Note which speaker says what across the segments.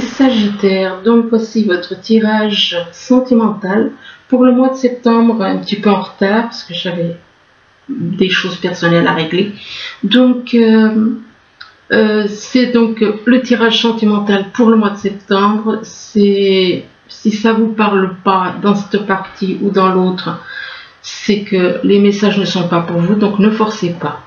Speaker 1: Sagittaire, donc voici votre tirage sentimental pour le mois de septembre, un petit peu en retard parce que j'avais des choses personnelles à régler. Donc c'est donc le tirage sentimental pour le mois de septembre. C'est si ça vous parle pas dans cette partie ou dans l'autre, c'est que les messages ne sont pas pour vous, donc ne forcez pas.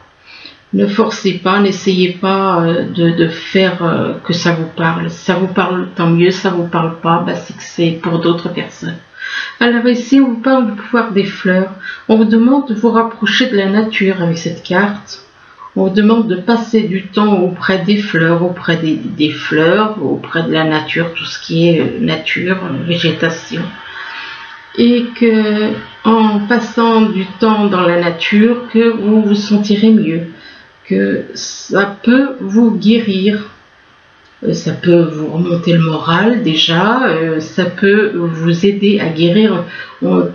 Speaker 1: Ne forcez pas, n'essayez pas de faire que ça vous parle. Si ça vous parle, tant mieux. Ça vous parle pas, bah, c'est que c'est pour d'autres personnes. Alors ici, on vous parle du pouvoir des fleurs. On vous demande de vous rapprocher de la nature avec cette carte. On vous demande de passer du temps auprès des fleurs, auprès des fleurs, auprès de la nature, tout ce qui est nature, végétation. Et que en passant du temps dans la nature, que vous vous sentirez mieux. Que ça peut vous guérir, ça peut vous remonter le moral déjà, ça peut vous aider à guérir.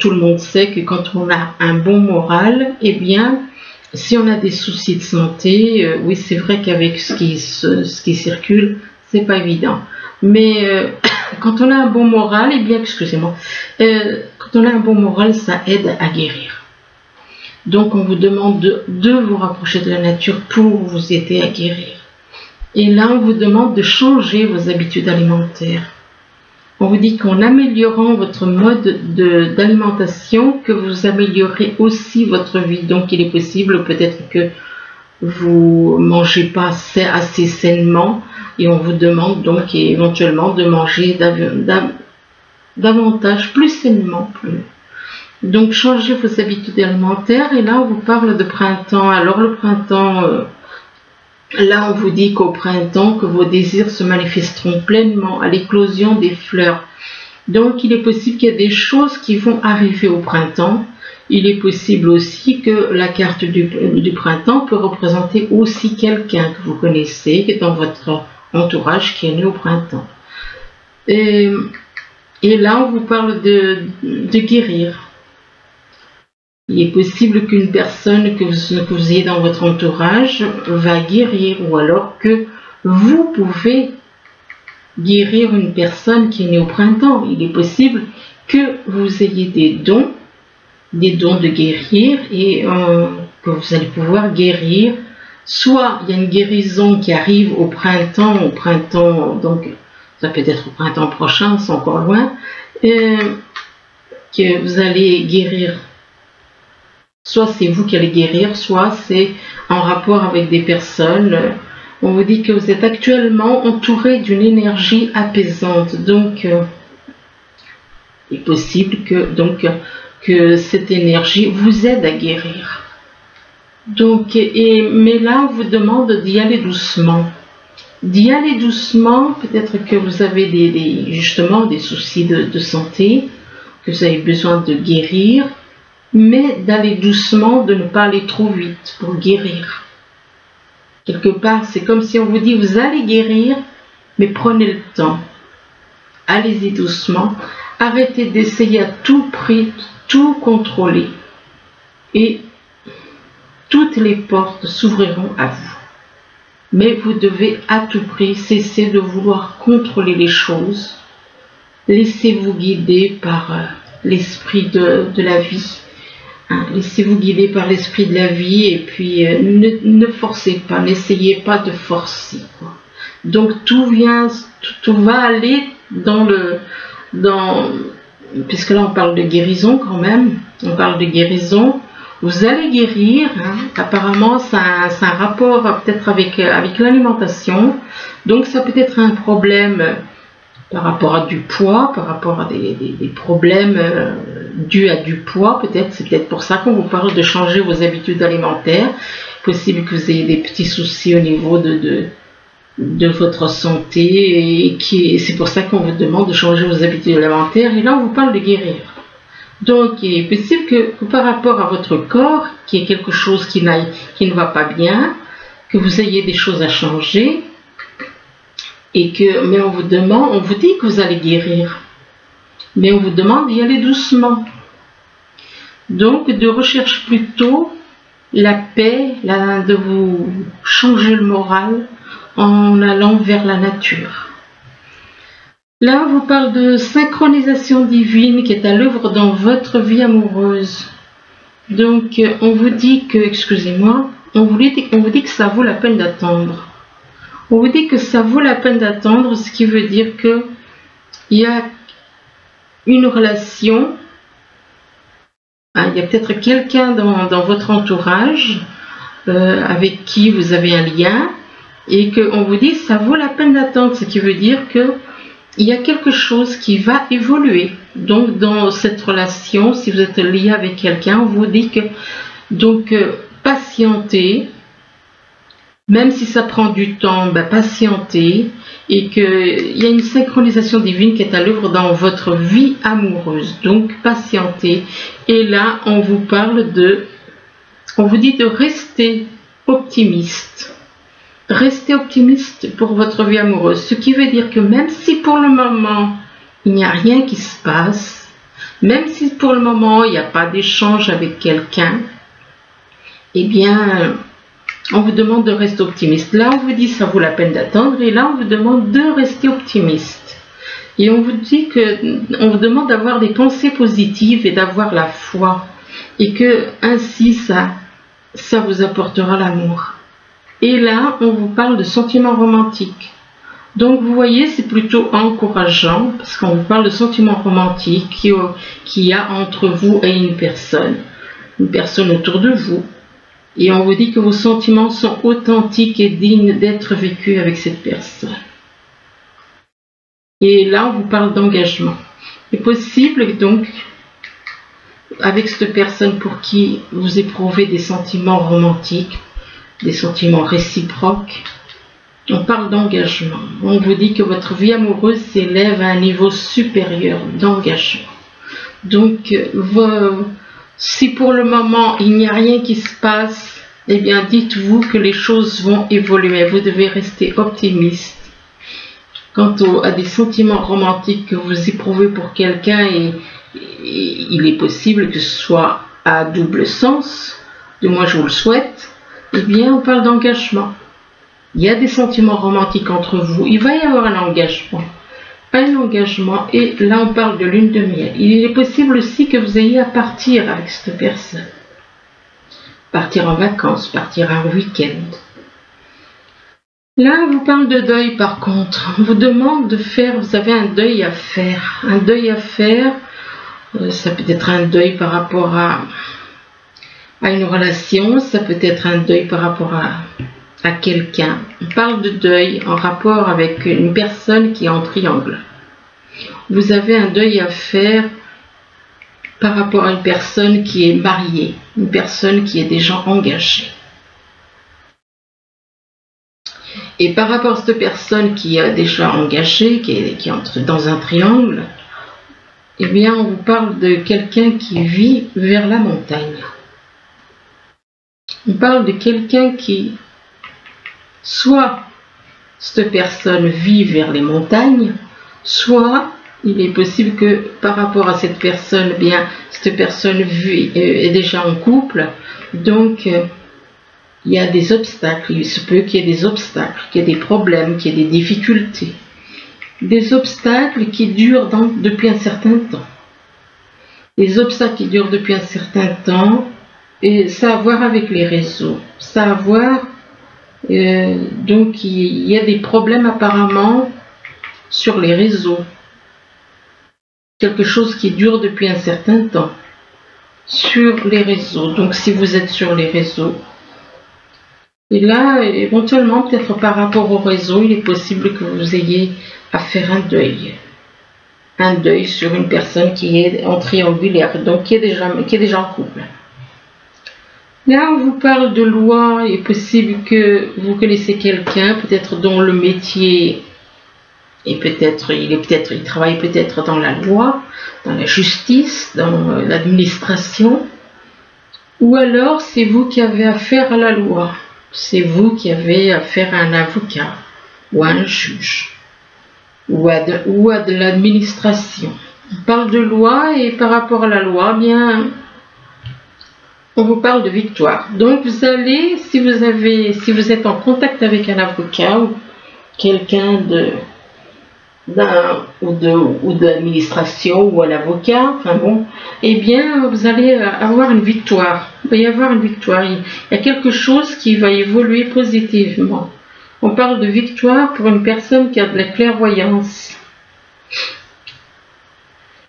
Speaker 1: Tout le monde sait que quand on a un bon moral, eh bien, si on a des soucis de santé, oui c'est vrai qu'avec ce qui circule, c'est pas évident. Mais quand on a un bon moral, eh bien, excusez-moi, quand on a un bon moral, ça aide à guérir. Donc on vous demande de vous rapprocher de la nature pour vous aider à guérir. Et là on vous demande de changer vos habitudes alimentaires. On vous dit qu'en améliorant votre mode d'alimentation, que vous améliorez aussi votre vie. Donc il est possible peut-être que vous ne mangez pas assez sainement et on vous demande donc éventuellement de manger davantage, plus sainement, Donc changez vos habitudes alimentaires. Et là on vous parle de printemps. Alors le printemps, là on vous dit qu'au printemps que vos désirs se manifesteront pleinement à l'éclosion des fleurs. Donc il est possible qu'il y ait des choses qui vont arriver au printemps. Il est possible aussi que la carte du printemps peut représenter aussi quelqu'un que vous connaissez, qui est dans votre entourage, qui est né au printemps. Et là on vous parle de guérir. Il est possible qu'une personne que vous ayez dans votre entourage va guérir, ou alors que vous pouvez guérir une personne qui est née au printemps. Il est possible que vous ayez des dons de guérir et que vous allez pouvoir guérir. Soit il y a une guérison qui arrive au printemps, donc ça peut être au printemps prochain, c'est encore loin, que vous allez guérir. Soit c'est vous qui allez guérir, soit c'est en rapport avec des personnes. On vous dit que vous êtes actuellement entouré d'une énergie apaisante. Donc, il est possible que cette énergie vous aide à guérir. Donc, mais là, on vous demande d'y aller doucement. D'y aller doucement, peut-être que vous avez justement des soucis de santé, que vous avez besoin de guérir. Mais d'aller doucement, de ne pas aller trop vite pour guérir. Quelque part, c'est comme si on vous dit, vous allez guérir, mais prenez le temps. Allez-y doucement. Arrêtez d'essayer à tout prix, tout contrôler. Et toutes les portes s'ouvriront à vous. Mais vous devez à tout prix cesser de vouloir contrôler les choses. Laissez-vous guider par l'esprit de la vie. Laissez-vous guider par l'esprit de la vie et puis ne forcez pas, n'essayez pas de forcer. Donc tout va aller puisque là on parle de guérison quand même, on parle de guérison, vous allez guérir, apparemment ça a un rapport peut-être avec l'alimentation, donc ça peut être un problème par rapport à du poids, par rapport à des problèmes dus à du poids, peut-être, c'est peut-être pour ça qu'on vous parle de changer vos habitudes alimentaires. Possible que vous ayez des petits soucis au niveau de votre santé, et c'est pour ça qu'on vous demande de changer vos habitudes alimentaires, et là on vous parle de guérir. Donc il est possible que par rapport à votre corps, qu'il y ait quelque chose qui ne va pas bien, que vous ayez des choses à changer, mais on vous dit que vous allez guérir, mais on vous demande d'y aller doucement. Donc de rechercher plutôt la paix, de vous changer le moral en allant vers la nature. Là, on vous parle de synchronisation divine qui est à l'œuvre dans votre vie amoureuse. Donc, on vous dit que, excusez-moi, on vous dit que ça vaut la peine d'attendre. On vous dit que ça vaut la peine d'attendre, ce qui veut dire que il y a une relation, il y a peut-être quelqu'un dans votre entourage avec qui vous avez un lien et qu'on vous dit que ça vaut la peine d'attendre, ce qui veut dire que il y a quelque chose qui va évoluer. Donc, dans cette relation, si vous êtes lié avec quelqu'un, on vous dit que patientez, même si ça prend du temps, patientez, et qu'il y a une synchronisation divine qui est à l'œuvre dans votre vie amoureuse. Donc, patientez. Et là, on vous dit de rester optimiste. Restez optimiste pour votre vie amoureuse, ce qui veut dire que même si pour le moment il n'y a rien qui se passe, même si pour le moment il n'y a pas d'échange avec quelqu'un, eh bien on vous demande de rester optimiste. Là on vous dit ça vaut la peine d'attendre, et là on vous demande de rester optimiste. Et on vous vous demande d'avoir des pensées positives et d'avoir la foi, et que ainsi ça vous apportera l'amour. Et là, on vous parle de sentiments romantiques. Donc, vous voyez, c'est plutôt encourageant, parce qu'on vous parle de sentiments romantiques qu'il y a entre vous et une personne autour de vous. Et on vous dit que vos sentiments sont authentiques et dignes d'être vécus avec cette personne. Et là, on vous parle d'engagement. Il est possible, donc, avec cette personne pour qui vous éprouvez des sentiments romantiques, des sentiments réciproques, on parle d'engagement. On vous dit que votre vie amoureuse s'élève à un niveau supérieur d'engagement. Donc, si pour le moment il n'y a rien qui se passe, eh bien dites-vous que les choses vont évoluer. Vous devez rester optimiste. Quant à des sentiments romantiques que vous éprouvez pour quelqu'un, et il est possible que ce soit à double sens, du moins je vous le souhaite, eh bien, on parle d'engagement. Il y a des sentiments romantiques entre vous. Il va y avoir un engagement. Et là, on parle de lune de miel. Il est possible aussi que vous ayez à partir avec cette personne. Partir en vacances, partir un week-end. Là, on vous parle de deuil, par contre. On vous demande vous avez un deuil à faire. Un deuil à faire, ça peut être un deuil par rapport à une relation, ça peut être un deuil par rapport à quelqu'un. On parle de deuil en rapport avec une personne qui est en triangle. Vous avez un deuil à faire par rapport à une personne qui est mariée, une personne qui est déjà engagée. Et par rapport à cette personne qui est déjà engagée, qui entre dans un triangle, eh bien on vous parle de quelqu'un qui vit vers la montagne. On parle de quelqu'un qui, soit cette personne vit vers les montagnes, soit il est possible que par rapport à cette personne, bien cette personne est déjà en couple, donc il y a des obstacles, il se peut qu'il y ait des obstacles, qu'il y ait des problèmes, qu'il y ait des difficultés. Des obstacles qui durent depuis un certain temps. Les obstacles qui durent depuis un certain temps, et ça a à voir avec les réseaux. Ça a à voir, donc il y a des problèmes apparemment sur les réseaux. Quelque chose qui dure depuis un certain temps sur les réseaux. Donc si vous êtes sur les réseaux, et là éventuellement peut-être par rapport au réseau, il est possible que vous ayez à faire un deuil. Un deuil sur une personne qui est en triangulaire, donc qui est déjà en couple. Là, on vous parle de loi. Il est possible que vous connaissez quelqu'un, peut-être dont le métier est il travaille peut-être dans la loi, dans la justice, dans l'administration, ou alors c'est vous qui avez affaire à la loi. C'est vous qui avez affaire à un avocat ou à un juge ou à de l'administration. On parle de loi, et par rapport à la loi, bien, on vous parle de victoire. Donc vous allez, si vous êtes en contact avec un avocat ou quelqu'un ou de l'administration ou à l'avocat, enfin bon, eh bien vous allez avoir une victoire. Il va y avoir une victoire. Il y a quelque chose qui va évoluer positivement. On parle de victoire pour une personne qui a de la clairvoyance.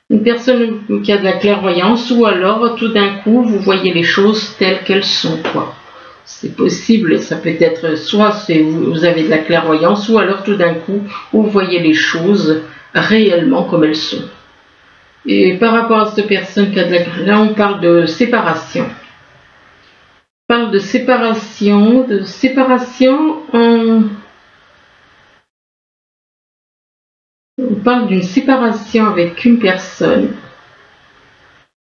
Speaker 1: Une personne qui a de la clairvoyance, ou alors tout d'un coup vous voyez les choses telles qu'elles sont, quoi. C'est possible, ça peut être soit vous avez de la clairvoyance, ou alors tout d'un coup vous voyez les choses réellement comme elles sont. Et par rapport à cette personne qui a de la... Là on parle de séparation. On parle de séparation, on parle d'une séparation avec une personne.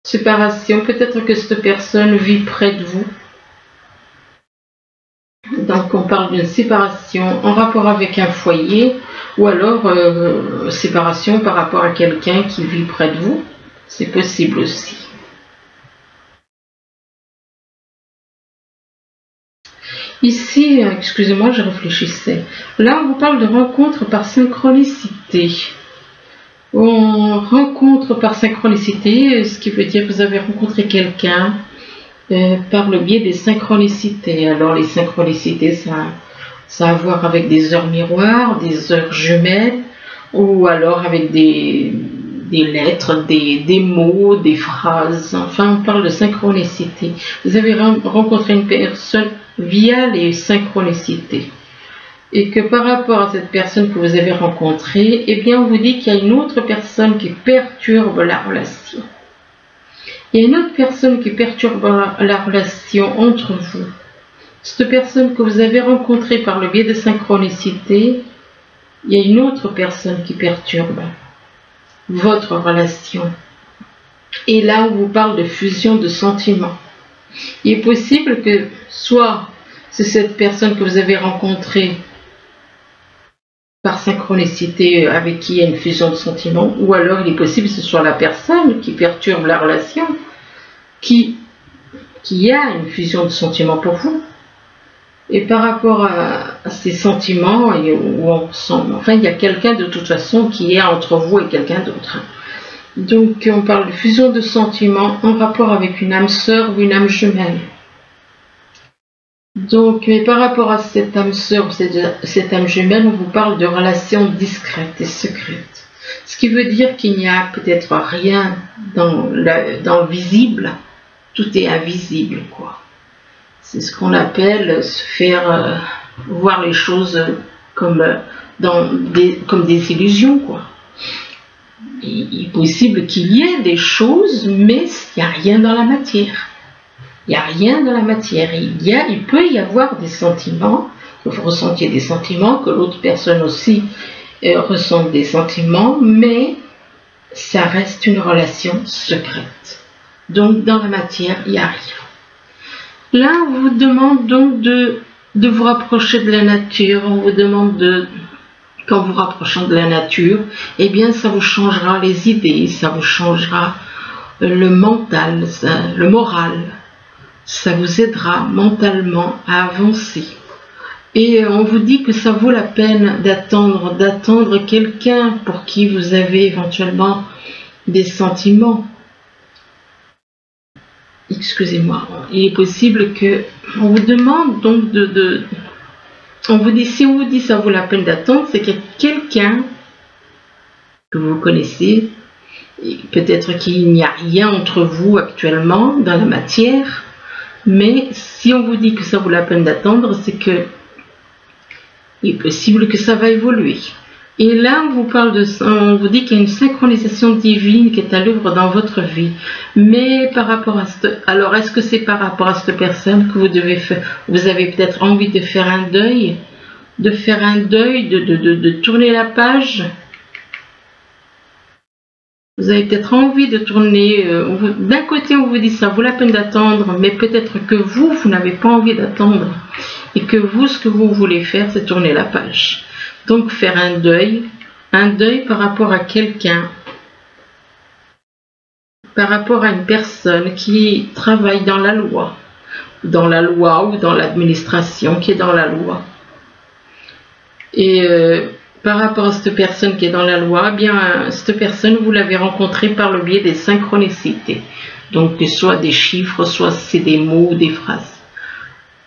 Speaker 1: Séparation, peut-être que cette personne vit près de vous. Donc on parle d'une séparation en rapport avec un foyer, ou alors séparation par rapport à quelqu'un qui vit près de vous. C'est possible aussi. Ici, excusez-moi, je réfléchissais. Là, on vous parle de rencontre par synchronicité. On rencontre par synchronicité, ce qui veut dire que vous avez rencontré quelqu'un par le biais des synchronicités. Alors, les synchronicités, ça a à voir avec des heures miroirs, des heures jumelles, ou alors avec des lettres, des mots, des phrases. Enfin, on parle de synchronicité. Vous avez rencontré une personne via les synchronicités. Et que par rapport à cette personne que vous avez rencontrée, eh bien, on vous dit qu'il y a une autre personne qui perturbe la relation. Il y a une autre personne qui perturbe la relation entre vous. Cette personne que vous avez rencontrée par le biais de synchronicité, il y a une autre personne qui perturbe votre relation. Et là, on vous parle de fusion de sentiments. Il est possible que soit c'est cette personne que vous avez rencontrée par synchronicité avec qui il y a une fusion de sentiments, ou alors il est possible que ce soit la personne qui perturbe la relation, qui a une fusion de sentiments pour vous. Et par rapport à ces sentiments, enfin il y a quelqu'un de toute façon qui est entre vous et quelqu'un d'autre. Donc on parle de fusion de sentiments en rapport avec une âme sœur ou une âme jumelle. Donc, mais par rapport à cette âme sœur ou cette âme jumelle, on vous parle de relations discrètes et secrètes. Ce qui veut dire qu'il n'y a peut-être rien dans le visible, tout est invisible, quoi. C'est ce qu'on appelle se faire voir les choses comme des illusions, quoi. Il est possible qu'il y ait des choses, mais il n'y a rien dans la matière. Il n'y a rien dans la matière. Il peut y avoir des sentiments, que vous ressentiez des sentiments, que l'autre personne aussi ressente des sentiments, mais ça reste une relation secrète. Donc dans la matière, il n'y a rien. Là, on vous demande donc de vous rapprocher de la nature. On vous demande qu'en vous rapprochant de la nature, eh bien ça vous changera les idées, ça vous changera le mental, le moral. Ça vous aidera mentalement à avancer. Et on vous dit que ça vaut la peine d'attendre quelqu'un pour qui vous avez éventuellement des sentiments. Excusez-moi. Il est possible que on vous demande donc on vous dit, si on vous dit ça vaut la peine d'attendre, c'est qu'il y a quelqu'un que vous connaissez, peut-être qu'il n'y a rien entre vous actuellement dans la matière. Mais si on vous dit que ça vaut la peine d'attendre, c'est que il est possible que ça va évoluer. Et là, on vous dit qu'il y a une synchronisation divine qui est à l'œuvre dans votre vie. Mais par rapport à alors est-ce que c'est par rapport à cette personne que vous avez peut-être envie de faire un deuil, de tourner la page? Vous avez peut-être envie de tourner, d'un côté on vous dit ça vaut la peine d'attendre, mais peut-être que vous n'avez pas envie d'attendre. Et que vous, ce que vous voulez faire, c'est tourner la page. Donc faire un deuil par rapport à quelqu'un, par rapport à une personne qui travaille dans la loi ou dans l'administration qui est dans la loi. Et par rapport à cette personne qui est dans la loi, eh bien, cette personne, vous l'avez rencontrée par le biais des synchronicités. Donc, soit des chiffres, soit c'est des mots, des phrases.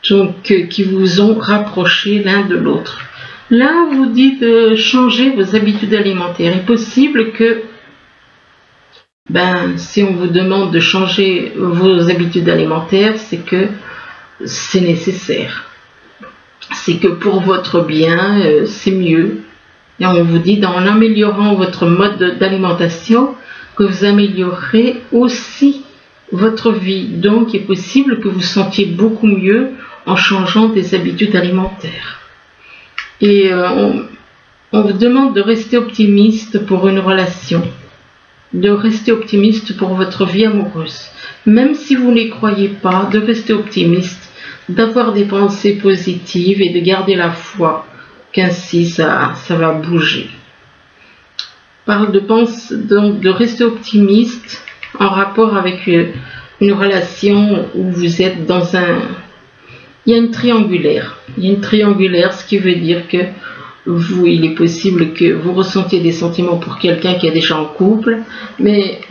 Speaker 1: Donc, qui vous ont rapproché l'un de l'autre. Là, on vous dit de changer vos habitudes alimentaires. Il est possible que, si on vous demande de changer vos habitudes alimentaires, c'est que c'est nécessaire. C'est que pour votre bien, c'est mieux. Et on vous dit, en améliorant votre mode d'alimentation, que vous améliorerez aussi votre vie. Donc, il est possible que vous sentiez beaucoup mieux en changeant des habitudes alimentaires. Et on vous demande de rester optimiste pour une relation, de rester optimiste pour votre vie amoureuse. Même si vous n'y croyez pas, de rester optimiste, d'avoir des pensées positives et de garder la foi qu'ainsi ça va bouger. Parle donc de rester optimiste en rapport avec une relation où vous êtes dans un... Il y a une triangulaire. Il y a une triangulaire, ce qui veut dire que il est possible que vous ressentiez des sentiments pour quelqu'un qui est déjà en couple, mais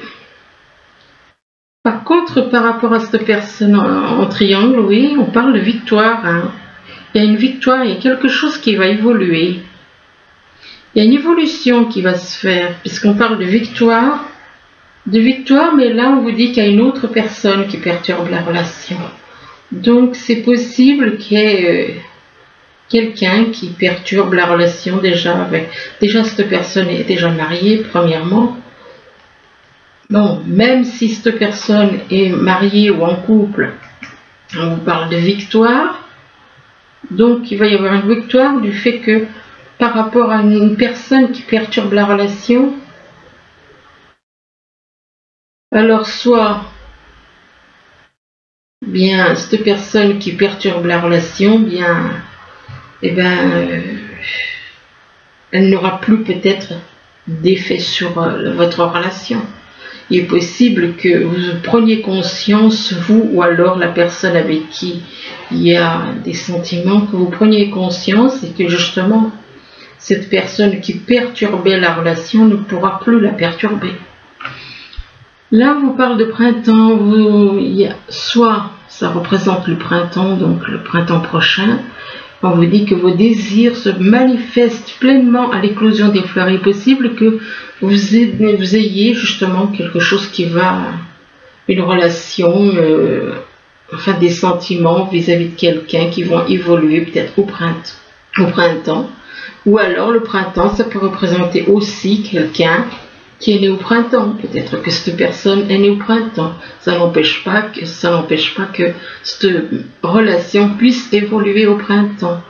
Speaker 1: par contre, par rapport à cette personne en triangle, oui, on parle de victoire. Hein. Il y a une victoire, il y a quelque chose qui va évoluer. Il y a une évolution qui va se faire, puisqu'on parle de victoire, mais là on vous dit qu'il y a une autre personne qui perturbe la relation. Donc c'est possible qu'il y ait quelqu'un qui perturbe la relation déjà cette personne est déjà mariée, premièrement. Bon, même si cette personne est mariée ou en couple, on vous parle de victoire. Donc il va y avoir une victoire du fait que par rapport à une personne qui perturbe la relation, alors soit bien cette personne qui perturbe la relation, elle n'aura plus peut-être d'effet sur votre relation. Il est possible que vous preniez conscience, vous ou alors la personne avec qui il y a des sentiments, que vous preniez conscience et que justement cette personne qui perturbait la relation ne pourra plus la perturber. Là, on vous parle de printemps, soit ça représente le printemps, donc le printemps prochain. On vous dit que vos désirs se manifestent pleinement à l'éclosion des fleurs. Il est possible que vous ayez justement quelque chose qui va, une relation, des sentiments vis-à-vis de quelqu'un qui vont évoluer peut-être au printemps. Ou alors le printemps, ça peut représenter aussi quelqu'un qui est né au printemps. Peut-être que cette personne est née au printemps. Ça n'empêche pas que cette relation puisse évoluer au printemps.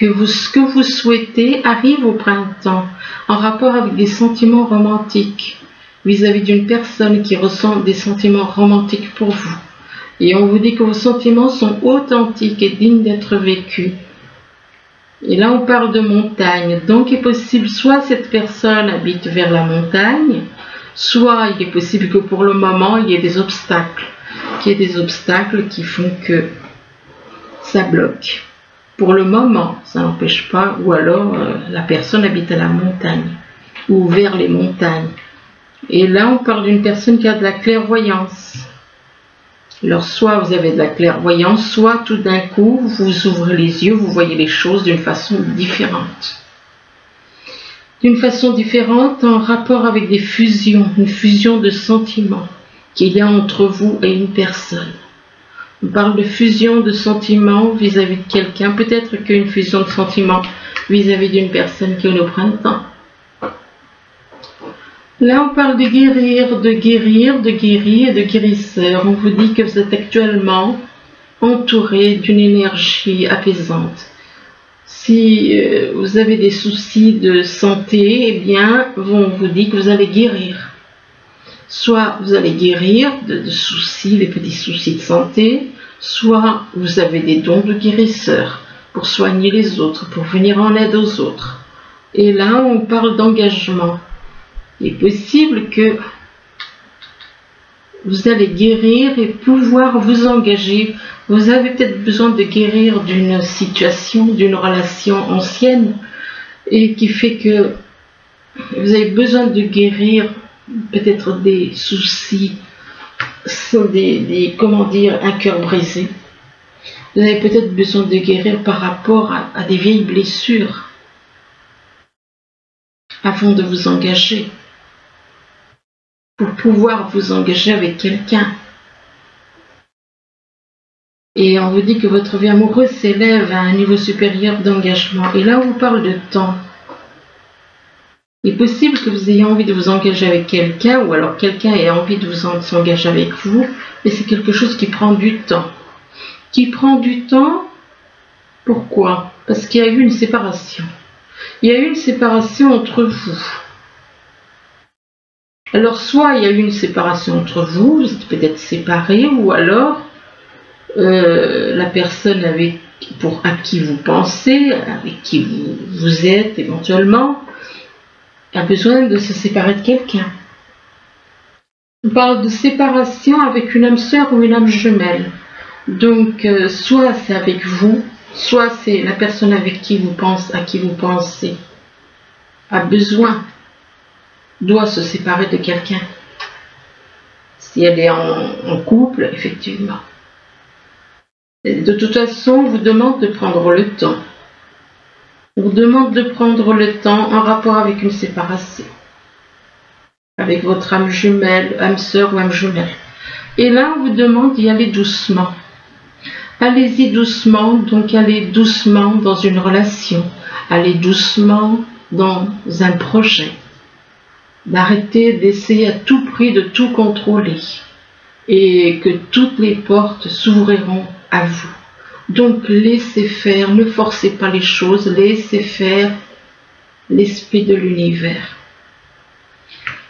Speaker 1: Ce que vous souhaitez arrive au printemps, en rapport avec des sentiments romantiques, vis-à-vis d'une personne qui ressent des sentiments romantiques pour vous. Et on vous dit que vos sentiments sont authentiques et dignes d'être vécus. Et là, on parle de montagne. Donc, il est possible, soit cette personne habite vers la montagne, soit il est possible que pour le moment, il y ait des obstacles. Qui font que ça bloque. Pour le moment, ça n'empêche pas. Ou alors, la personne habite à la montagne, ou vers les montagnes. Et là, on parle d'une personne qui a de la clairvoyance. Alors, soit vous avez de la clairvoyance, soit tout d'un coup, vous ouvrez les yeux, vous voyez les choses d'une façon différente. D'une façon différente en rapport avec des fusions, une fusion de sentiments qu'il y a entre vous et une personne. On parle de fusion de sentiments vis-à-vis de quelqu'un, peut-être qu'une fusion de sentiments vis-à-vis d'une personne qui est au printemps. Là, on parle de guérir et de guérisseur. On vous dit que vous êtes actuellement entouré d'une énergie apaisante. Si vous avez des soucis de santé, eh bien, on vous dit que vous allez guérir. Soit vous allez guérir de soucis, des petits soucis de santé, soit vous avez des dons de guérisseur pour soigner les autres, pour venir en aide aux autres. Et là, on parle d'engagement. Il est possible que vous allez guérir et pouvoir vous engager. Vous avez peut-être besoin de guérir d'une situation, d'une relation ancienne. et qui fait que vous avez besoin de guérir peut-être des soucis, comment dire, un cœur brisé. Vous avez peut-être besoin de guérir par rapport à des vieilles blessures avant de vous engager, pour pouvoir vous engager avec quelqu'un. Et on vous dit que votre vie amoureuse s'élève à un niveau supérieur d'engagement. Et là, on vous parle de temps. Il est possible que vous ayez envie de vous engager avec quelqu'un, ou alors quelqu'un ait envie de s'engager avec vous, mais c'est quelque chose qui prend du temps. Qui prend du temps, pourquoi? Parce qu'il y a eu une séparation. Il y a eu une séparation entre vous. Alors, soit il y a eu une séparation entre vous, vous êtes peut-être séparés, ou alors la personne à qui vous pensez, avec qui vous êtes éventuellement, a besoin de se séparer de quelqu'un. On parle de séparation avec une âme sœur ou une âme jumelle. Donc, soit c'est avec vous, soit c'est la personne à qui vous pensez, a besoin, doit se séparer de quelqu'un. Si elle est en couple, effectivement. Et de toute façon, on vous demande de prendre le temps. On vous demande de prendre le temps en rapport avec une séparation. Avec votre âme jumelle, âme sœur ou âme jumelle. Et là, on vous demande d'y aller doucement. Allez-y doucement, donc allez doucement dans une relation. Allez doucement dans un projet. D'arrêter d'essayer à tout prix de tout contrôler. Et que toutes les portes s'ouvriront à vous. Donc laissez faire, ne forcez pas les choses, laissez faire l'esprit de l'univers.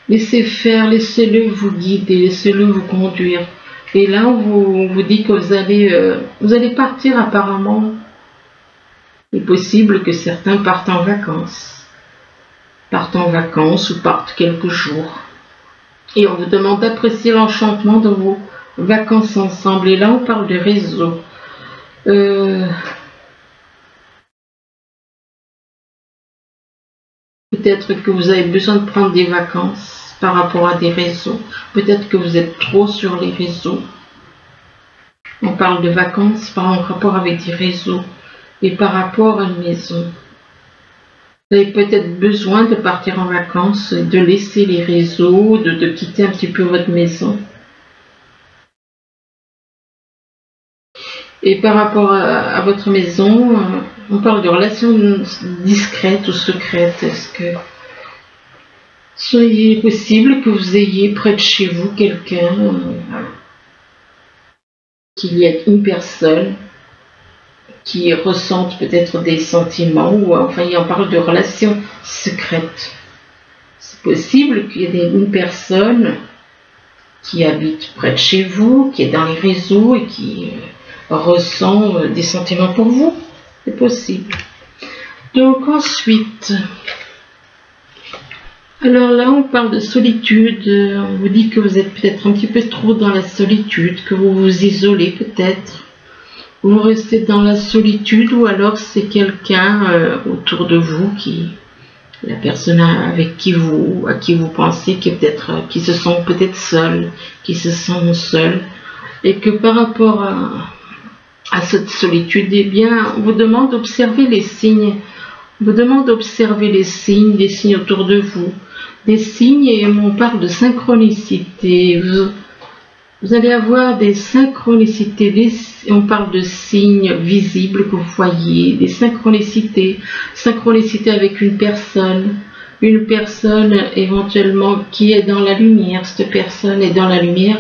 Speaker 1: Laissez faire, laissez-le vous guider, laissez-le vous conduire. Et là, on vous dit que vous allez partir apparemment. Il est possible que certains partent en vacances. Ou partent quelques jours. Et on vous demande d'apprécier l'enchantement de vos vacances ensemble. Et là, on parle de réseau. Peut-être que vous avez besoin de prendre des vacances par rapport à des réseaux. Peut-être que vous êtes trop sur les réseaux. On parle de vacances par rapport avec des réseaux et par rapport à une maison. Vous avez peut-être besoin de partir en vacances, de laisser les réseaux, de quitter un petit peu votre maison. Et par rapport à votre maison, on parle de relations discrètes ou secrètes. Est-ce que soyez possible que vous ayez près de chez vous quelqu'un, qu'il y ait une personne qui ressente peut-être des sentiments, ou enfin on parle de relations secrètes. C'est possible qu'il y ait une personne qui habite près de chez vous, qui est dans les réseaux et qui ressent des sentiments pour vous. C'est possible. Donc ensuite, alors là on parle de solitude. On vous dit que vous êtes peut-être un petit peu trop dans la solitude, que vous vous isolez peut-être. Vous restez dans la solitude, ou alors c'est quelqu'un autour de vous, la personne à qui vous pensez, qui se sent peut-être seul, qui se sent seul, et que par rapport à cette solitude, eh bien, on vous demande d'observer les signes. On vous demande d'observer les signes, des signes autour de vous, des signes, et on parle de synchronicité. Vous allez avoir des synchronicités, on parle de signes visibles que vous voyez, des synchronicités avec une personne éventuellement qui est dans la lumière. Cette personne est dans la lumière,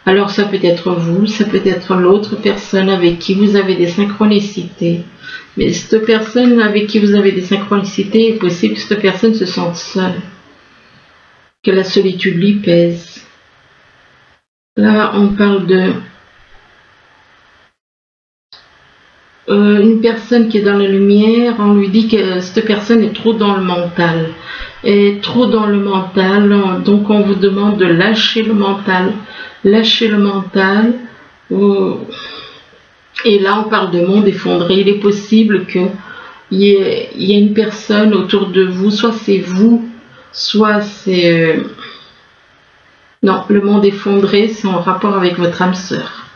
Speaker 1: alors ça peut être vous, ça peut être l'autre personne avec qui vous avez des synchronicités. Mais cette personne avec qui vous avez des synchronicités, il est possible que cette personne se sente seule, que la solitude lui pèse. Là, on parle de une personne qui est dans la lumière. On lui dit que cette personne est trop dans le mental. Donc on vous demande de lâcher le mental. Et là, on parle de monde effondré. Il est possible qu'il y a une personne autour de vous, soit c'est vous, soit c'est... non, le monde effondré, c'est en rapport avec votre âme sœur.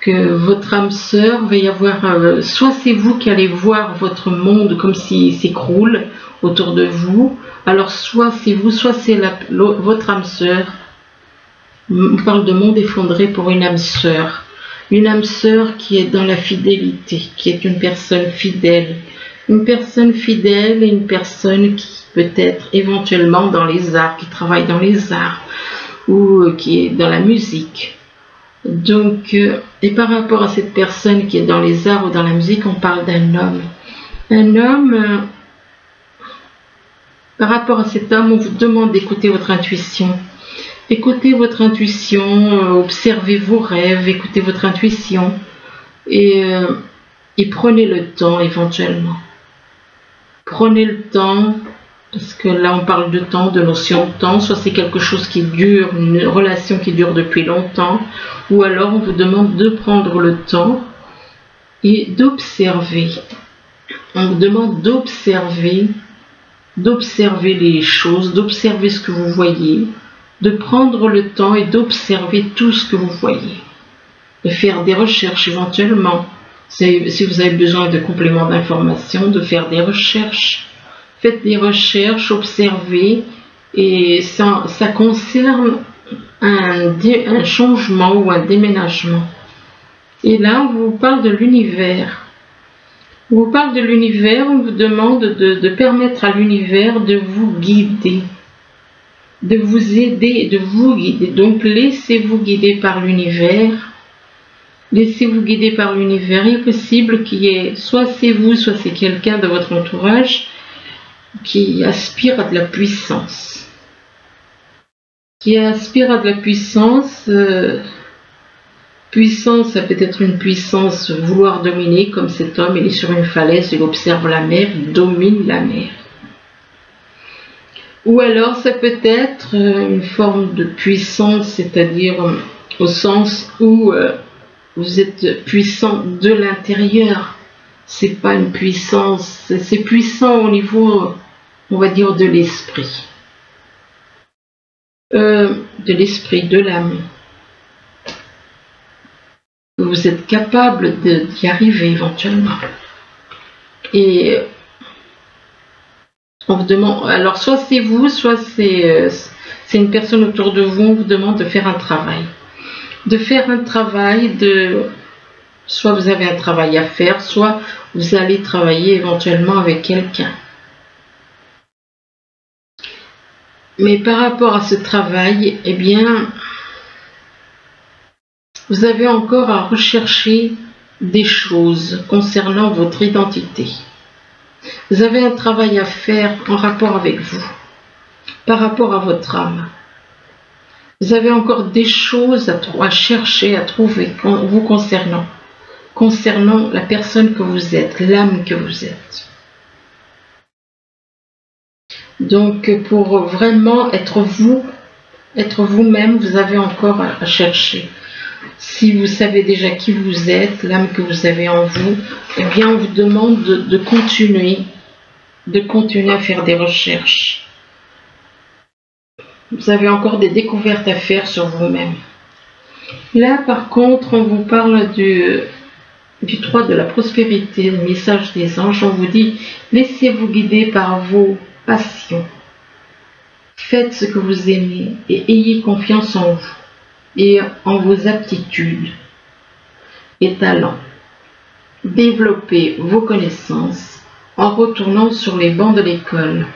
Speaker 1: Que votre âme sœur, va y avoir... soit c'est vous qui allez voir votre monde comme s'il s'écroule autour de vous, alors soit c'est vous, soit c'est votre âme sœur. On parle de monde effondré pour une âme sœur. Une âme sœur qui est dans la fidélité, qui est une personne fidèle. Une personne fidèle et une personne qui peut être éventuellement dans les arts, qui travaille dans les arts ou qui est dans la musique. Donc, et par rapport à cette personne qui est dans les arts ou dans la musique, on parle d'un homme. Un homme, par rapport à cet homme, on vous demande d'écouter votre intuition. Écoutez votre intuition, observez vos rêves, écoutez votre intuition et prenez le temps éventuellement. Prenez le temps, parce que là on parle de temps, de notion de temps, soit c'est quelque chose qui dure, une relation qui dure depuis longtemps, ou alors on vous demande de prendre le temps et d'observer. On vous demande d'observer les choses, d'observer ce que vous voyez, de prendre le temps et d'observer tout ce que vous voyez, de faire des recherches éventuellement. Si vous avez besoin de compléments d'information, de faire des recherches. Faites des recherches, observez, et ça concerne un changement ou un déménagement. Et là, on vous parle de l'univers. On vous parle de l'univers, on vous demande de permettre à l'univers de vous guider, de vous aider, de vous guider. Donc, laissez-vous guider par l'univers. Laissez-vous guider par l'univers. Il est possible qu'il y ait, soit c'est vous, soit c'est quelqu'un de votre entourage qui aspire à de la puissance. Qui aspire à de la puissance. Puissance, ça peut être une puissance vouloir dominer, comme cet homme, il est sur une falaise, il observe la mer, il domine la mer. Ou alors ça peut être une forme de puissance, c'est-à-dire au sens où vous êtes puissant de l'intérieur. C'est pas une puissance, c'est puissant au niveau, on va dire, de l'esprit. De l'âme. Vous êtes capable d'y arriver éventuellement. Et on vous demande, alors soit c'est vous, soit c'est une personne autour de vous, on vous demande de faire un travail. De faire un travail soit vous avez un travail à faire, soit vous allez travailler éventuellement avec quelqu'un. Mais par rapport à ce travail, eh bien, vous avez encore à rechercher des choses concernant votre identité. Vous avez un travail à faire en rapport avec vous, par rapport à votre âme. Vous avez encore des choses à chercher, à trouver vous concernant la personne que vous êtes, l'âme que vous êtes. Donc, pour vraiment être vous-même, vous avez encore à chercher. Si vous savez déjà qui vous êtes, l'âme que vous avez en vous, eh bien, on vous demande de continuer à faire des recherches. Vous avez encore des découvertes à faire sur vous-même. Là, par contre, on vous parle du 3 de la prospérité, le message des anges. On vous dit, laissez-vous guider par vos passions. Faites ce que vous aimez et ayez confiance en vous et en vos aptitudes et talents. Développez vos connaissances en retournant sur les bancs de l'école.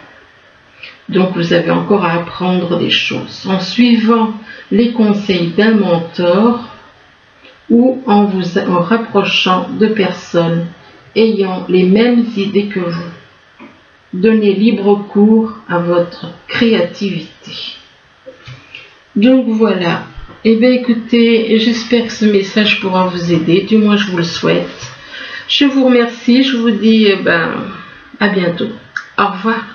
Speaker 1: Donc vous avez encore à apprendre des choses en suivant les conseils d'un mentor ou en vous rapprochant de personnes ayant les mêmes idées que vous. Donnez libre cours à votre créativité. Donc voilà. Eh bien écoutez, j'espère que ce message pourra vous aider, du moins je vous le souhaite. Je vous remercie, je vous dis à bientôt. Au revoir.